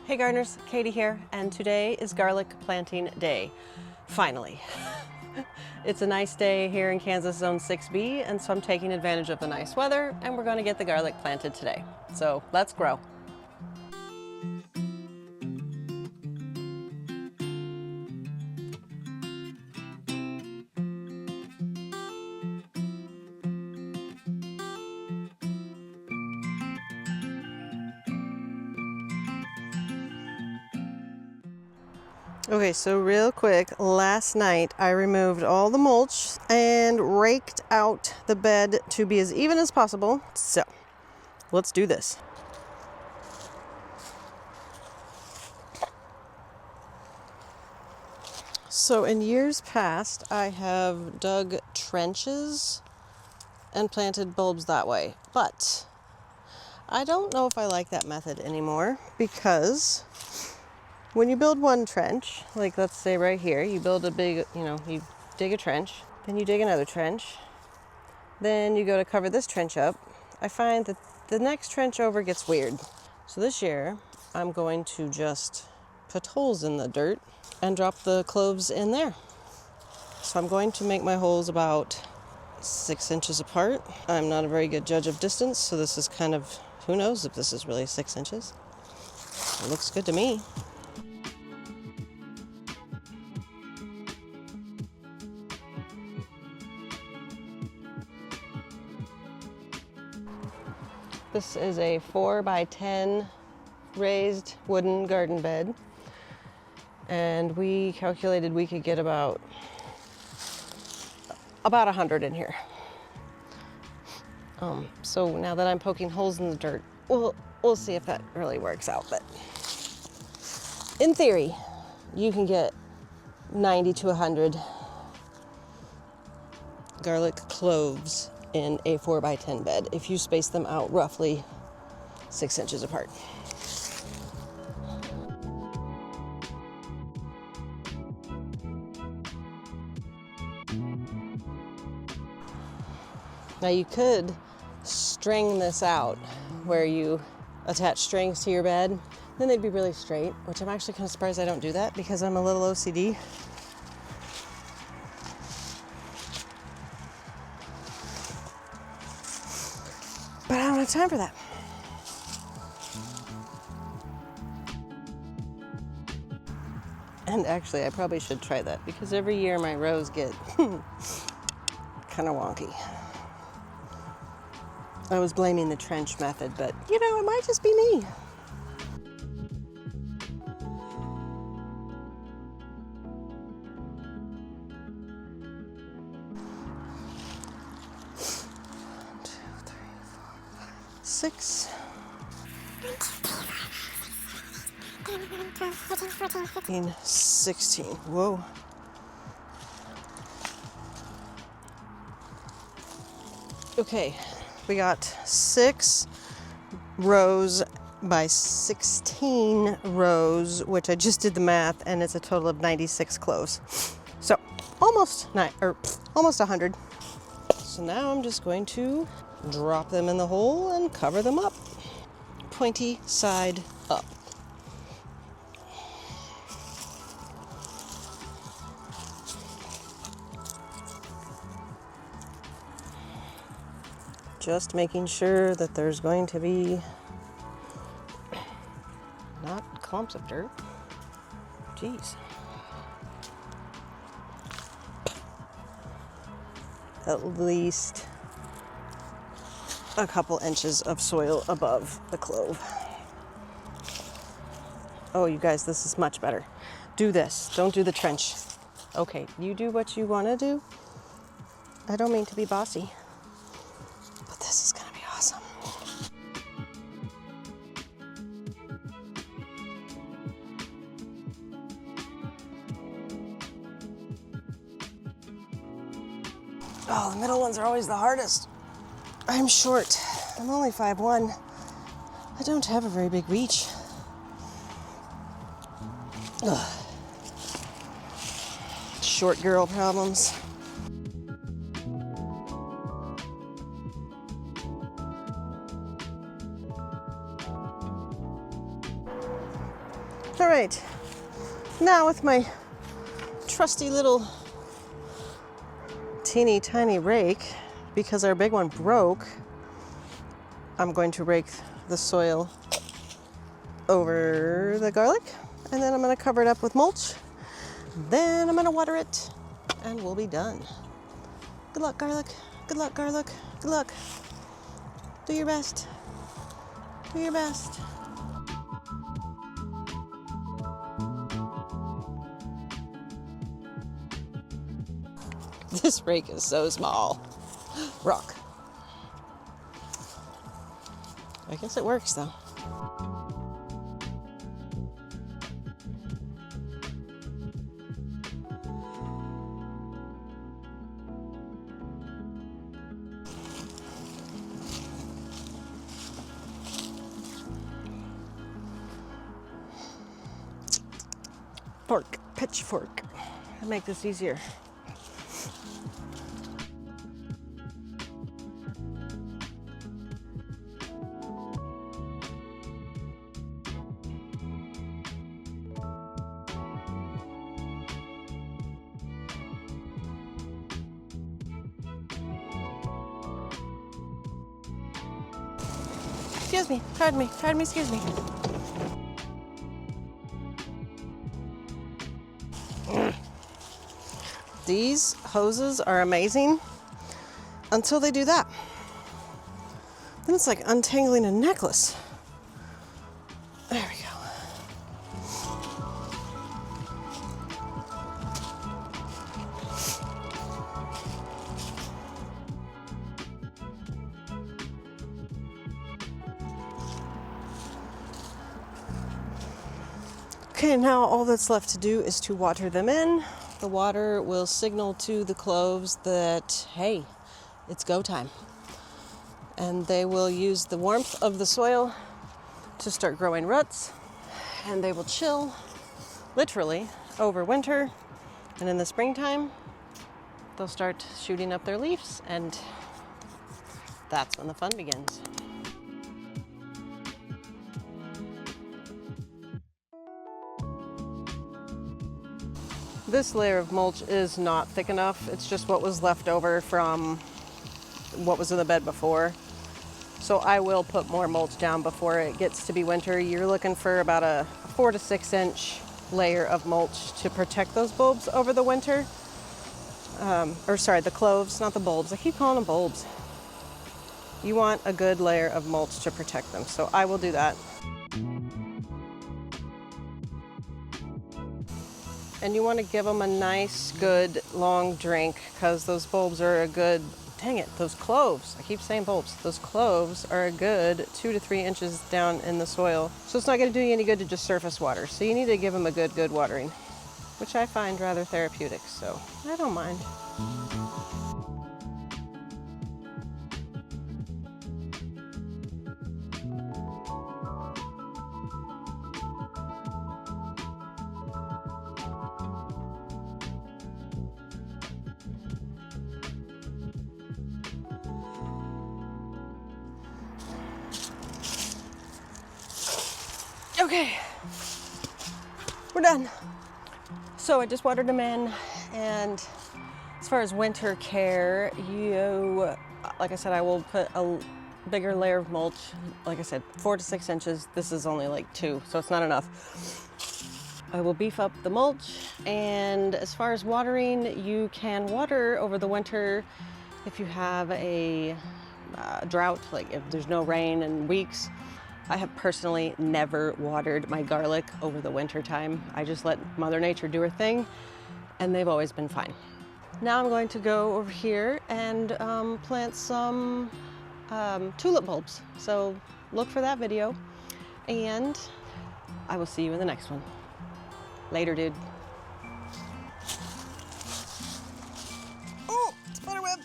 Hey gardeners, Katie here, and today is garlic planting day. Finally. It's a nice day here in Kansas Zone 6B, and so I'm taking advantage of the nice weather, and we're going to get the garlic planted today. So let's grow. Okay, so real quick, last night I removed all the mulch and raked out the bed to be as even as possible. So let's do this. So in years past, I have dug trenches and planted bulbs that way, but I don't know if I like that method anymore, because when you build one trench, like let's say right here, you build a big, you dig a trench, then you dig another trench, then you go to cover this trench up. I find that the next trench over gets weird. So this year, I'm going to just put holes in the dirt and drop the cloves in there. So I'm going to make my holes about 6 inches apart. I'm not a very good judge of distance, so this is kind of, who knows if this is really 6 inches. It looks good to me. This is a 4x10 raised wooden garden bed, and we calculated we could get about 100 in here. So now that I'm poking holes in the dirt, we'll see if that really works out. But in theory, you can get 90 to 100 garlic cloves in a 4x10 bed if you space them out roughly 6 inches apart. Now you could string this out where you attach strings to your bed, then they'd be really straight, which I'm actually kind of surprised I don't do that because I'm a little OCD. But I don't have time for that. And actually, I probably should try that because every year my rows get kind of wonky. I was blaming the trench method, but it might just be me. Six. 15, 16. Whoa. Okay, we got 6 rows by 16 rows, which I just did the math, and it's a total of 96 cloves. So almost 100. So now I'm just going to drop them in the hole and cover them up. Pointy side up. Just making sure that there's going to be not clumps of dirt. Jeez. At least a couple inches of soil above the clove. Oh, you guys, this is much better. Do this. Don't do the trench. Okay, you do what you want to do. I don't mean to be bossy, but this is going to be awesome. Oh, the middle ones are always the hardest. I'm short. I'm only 5'1". I don't have a very big reach. Ugh. Short girl problems. All right, now with my trusty little teeny tiny rake, because our big one broke, I'm going to rake the soil over the garlic, and then I'm going to cover it up with mulch. Then I'm going to water it, and we'll be done. Good luck, garlic. Good luck, garlic. Good luck. Do your best. Do your best. This rake is so small. Rock. I guess it works though. Fork, pitchfork, to make this easier. Excuse me, pardon me, excuse me. These hoses are amazing until they do that. Then it's like untangling a necklace. There we go. Okay, now all that's left to do is to water them in. The water will signal to the cloves that, hey, it's go time. And they will use the warmth of the soil to start growing roots, and they will chill, literally, over winter. And in the springtime, they'll start shooting up their leaves, and that's when the fun begins. This layer of mulch is not thick enough. It's just what was left over from what was in the bed before. So I will put more mulch down before it gets to be winter. You're looking for about a 4 to 6 inch layer of mulch to protect those bulbs over the winter. The cloves, not the bulbs. I keep calling them bulbs. You want a good layer of mulch to protect them. So I will do that. And you want to give them a nice, good, long drink, because those bulbs are a good, dang it, those cloves, I keep saying bulbs, those cloves are a good 2 to 3 inches down in the soil. So it's not going to do you any good to just surface water. So you need to give them a good watering, which I find rather therapeutic, so I don't mind. Okay, we're done. So I just watered them in, and as far as winter care, like I said, I will put a bigger layer of mulch. Like I said, 4 to 6 inches. This is only like 2, so it's not enough. I will beef up the mulch, and as far as watering, you can water over the winter if you have a drought, like if there's no rain in weeks. I have personally never watered my garlic over the winter time. I just let Mother Nature do her thing, and they've always been fine. Now I'm going to go over here and plant some tulip bulbs. So look for that video, and I will see you in the next one. Later, dude. Oh, spider web.